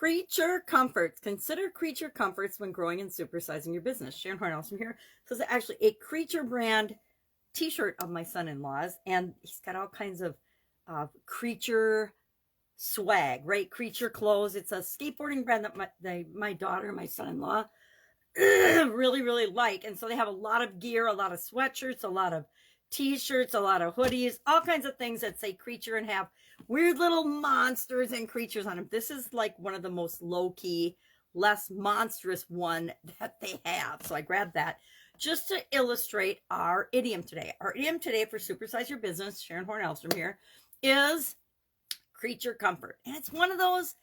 Creature comforts. Consider creature comforts when growing and supersizing your business. Sharon Horne-Ellstrom here. So it's actually a creature brand t-shirt of my son-in-law's, and he's got all kinds of creature swag, right? Creature clothes. It's a skateboarding brand that my daughter and my son-in-law really like. And so they have a lot of gear, a lot of sweatshirts, a lot of t-shirts, a lot of hoodies, all kinds of things that say creature and have weird little monsters and creatures on them. This is like one of the most low-key, less monstrous one that they have. So I grabbed that just to illustrate our idiom today. Our idiom today for Supersize Your Business, Sharon Horne-Ellstrom here, is creature comfort. And it's one of those,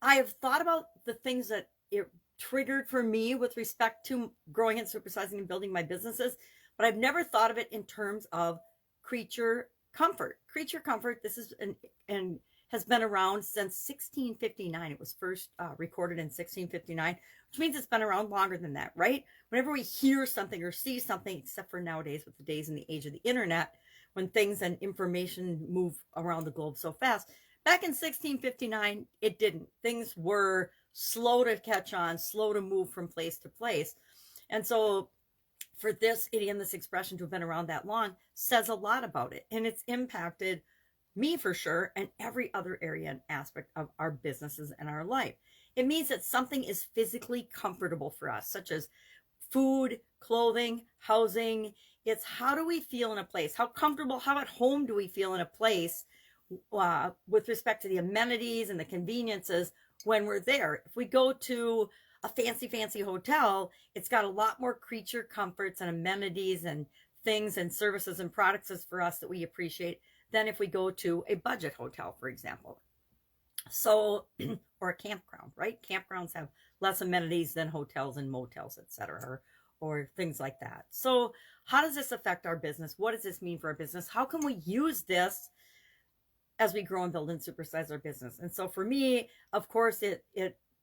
I have thought about the things that it triggered for me with respect to growing and supersizing and building my businesses, but I've never thought of it in terms of creature comfort. Creature comfort, this is and has been around since 1659. It was first recorded in 1659, which means it's been around longer than that, right? Whenever we hear something or see something, except for nowadays with the days and the age of the internet, when things and information move around the globe so fast, back in 1659, it didn't. Things were slow to catch on, slow to move from place to place. And so for this idiom, this expression to have been around that long says a lot about it. And it's impacted me for sure and every other area and aspect of our businesses and our life. It means that something is physically comfortable for us, such as food, clothing, housing. It's how do we feel in a place? How comfortable, how at home do we feel in a place with respect to the amenities and the conveniences when we're there? If we go to a fancy hotel, it's got a lot more creature comforts and amenities and things and services and products for us that we appreciate than if we go to a budget hotel, for example. So, or a campground, right? Campgrounds have less amenities than hotels and motels, etc., or things like that. So how does this affect our business? What does this mean for our business? How can we use this as we grow and build and supersize our business? And so for me, of course, it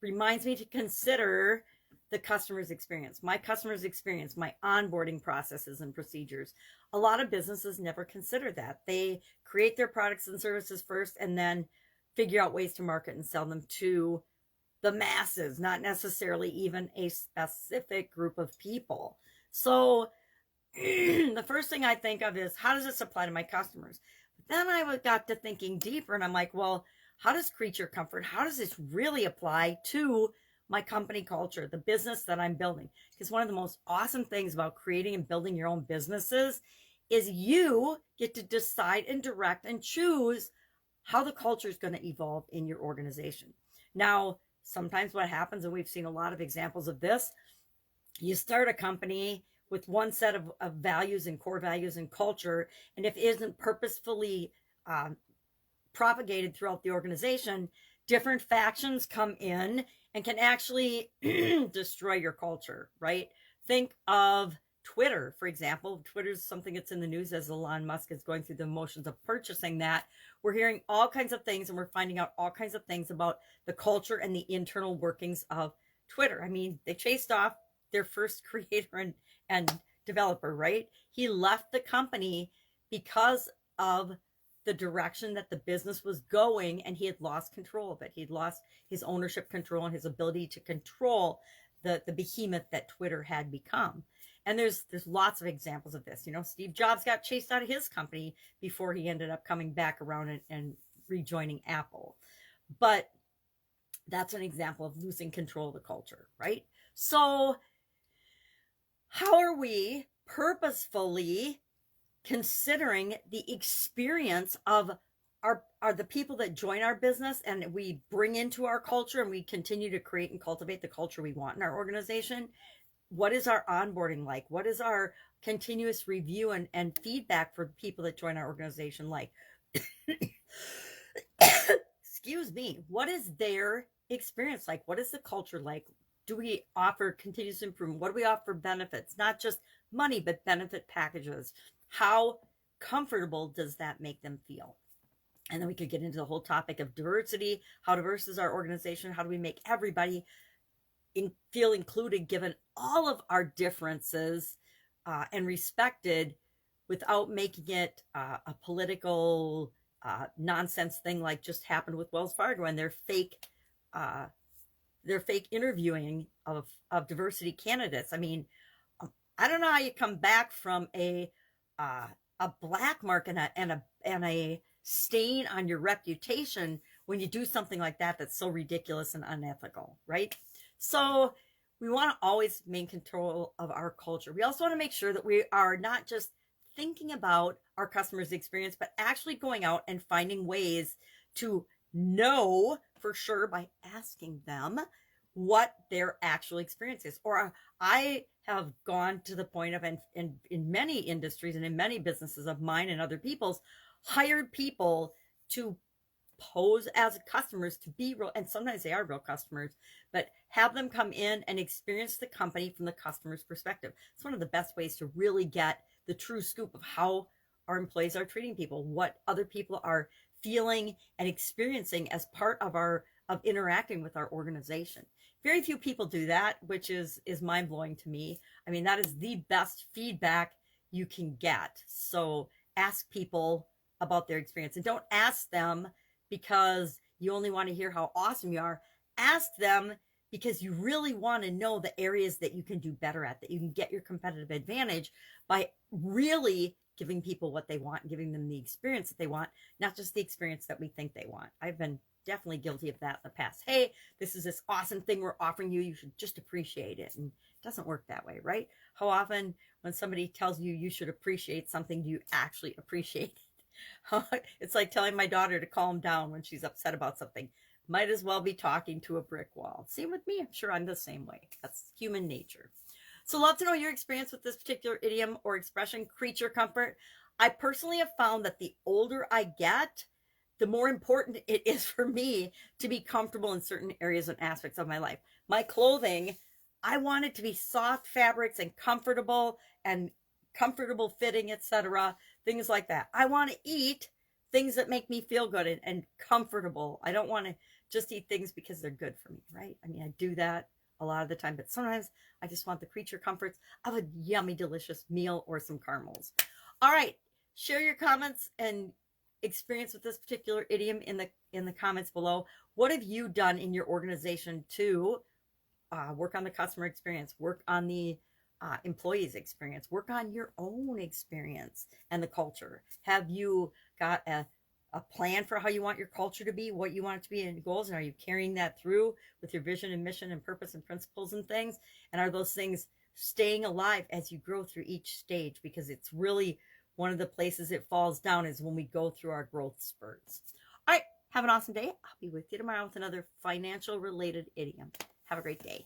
reminds me to consider the customer's experience, my customer's experience, my onboarding processes and procedures. A lot of businesses never consider that. They create their products and services first and then figure out ways to market and sell them to the masses, not necessarily even a specific group of people. So the first thing I think of is, how does this apply to my customers? Then I got to thinking deeper and I'm like, well, how does creature comfort, how does this really apply to my company culture, the business that I'm building? Because one of the most awesome things about creating and building your own businesses is you get to decide and direct and choose how the culture is going to evolve in your organization. Now, sometimes what happens, and we've seen a lot of examples of this, you start a company with one set of values and core values and culture, and if it isn't purposefully propagated throughout the organization, different factions come in and can actually destroy your culture, right? Think of Twitter, for example. Twitter is something that's in the news as Elon Musk is going through the motions of purchasing that. We're hearing all kinds of things and we're finding out all kinds of things about the culture and the internal workings of Twitter. I mean, they chased off their first creator and developer, right? He left the company because of the direction that the business was going, and he had lost control of it. He'd lost his ownership control and his ability to control the behemoth that Twitter had become. And there's lots of examples of this. You know, Steve Jobs got chased out of his company before he ended up coming back around and rejoining Apple. But that's an example of losing control of the culture, right? So how are we purposefully considering the experience of are the people that join our business and we bring into our culture and we continue to create and cultivate the culture we want in our organization? What is our onboarding like? What is our continuous review and feedback for people that join our organization like? Excuse me. What is their experience like? What is the culture like? Do we offer continuous improvement? What do we offer benefits? Not just money, but benefit packages. How comfortable does that make them feel? And then we could get into the whole topic of diversity. How diverse is our organization? How do we make everybody feel included given all of our differences and respected without making it a political nonsense thing like just happened with Wells Fargo and their fake their fake interviewing of diversity candidates. I mean, I don't know how you come back from a black mark and a stain on your reputation when you do something like that that's so ridiculous and unethical, right? So we want to always maintain control of our culture. We also want to make sure that we are not just thinking about our customers' experience, but actually going out and finding ways to know for sure by asking them what their actual experience is. Or I have gone to the point of, in many industries and in many businesses of mine and other people's, hired people to pose as customers, to be real, and sometimes they are real customers, but have them come in and experience the company from the customer's perspective. It's one of the best ways to really get the true scoop of how our employees are treating people, what other people are feeling and experiencing as part of interacting with our organization. Very few people do that, which is mind-blowing to me. I mean, that is the best feedback you can get. So ask people about their experience, and don't ask them because you only want to hear how awesome you are. Ask them because you really want to know the areas that you can do better at, that you can get your competitive advantage by really giving people what they want and giving them the experience that they want, not just the experience that we think they want. I've been definitely guilty of that in the past. Hey, this is this awesome thing we're offering you. You should just appreciate it. And it doesn't work that way, right? How often when somebody tells you you should appreciate something, do you actually appreciate it? It's like telling my daughter to calm down when she's upset about something. Might as well be talking to a brick wall. Same with me. I'm sure I'm the same way. That's human nature. So love to know your experience with this particular idiom or expression, creature comfort. I personally have found that the older I get, the more important it is for me to be comfortable in certain areas and aspects of my life. My clothing, I want it to be soft fabrics and comfortable fitting, etc. Things like that. I want to eat things that make me feel good and comfortable. I don't want to just eat things because they're good for me, right? I mean, I do that a lot of the time, but sometimes I just want the creature comforts of a yummy, delicious meal or some caramels. All right, share your comments and experience with this particular idiom in the comments below. What have you done in your organization to work on the customer experience, work on the employees experience, work on your own experience and the culture? Have you got a plan for how you want your culture to be, what you want it to be, and goals? And are you carrying that through with your vision and mission and purpose and principles and things? And are those things staying alive as you grow through each stage? Because it's really one of the places it falls down is when we go through our growth spurts. All right, have an awesome day. I'll be with you tomorrow with another financial related idiom. Have a great day.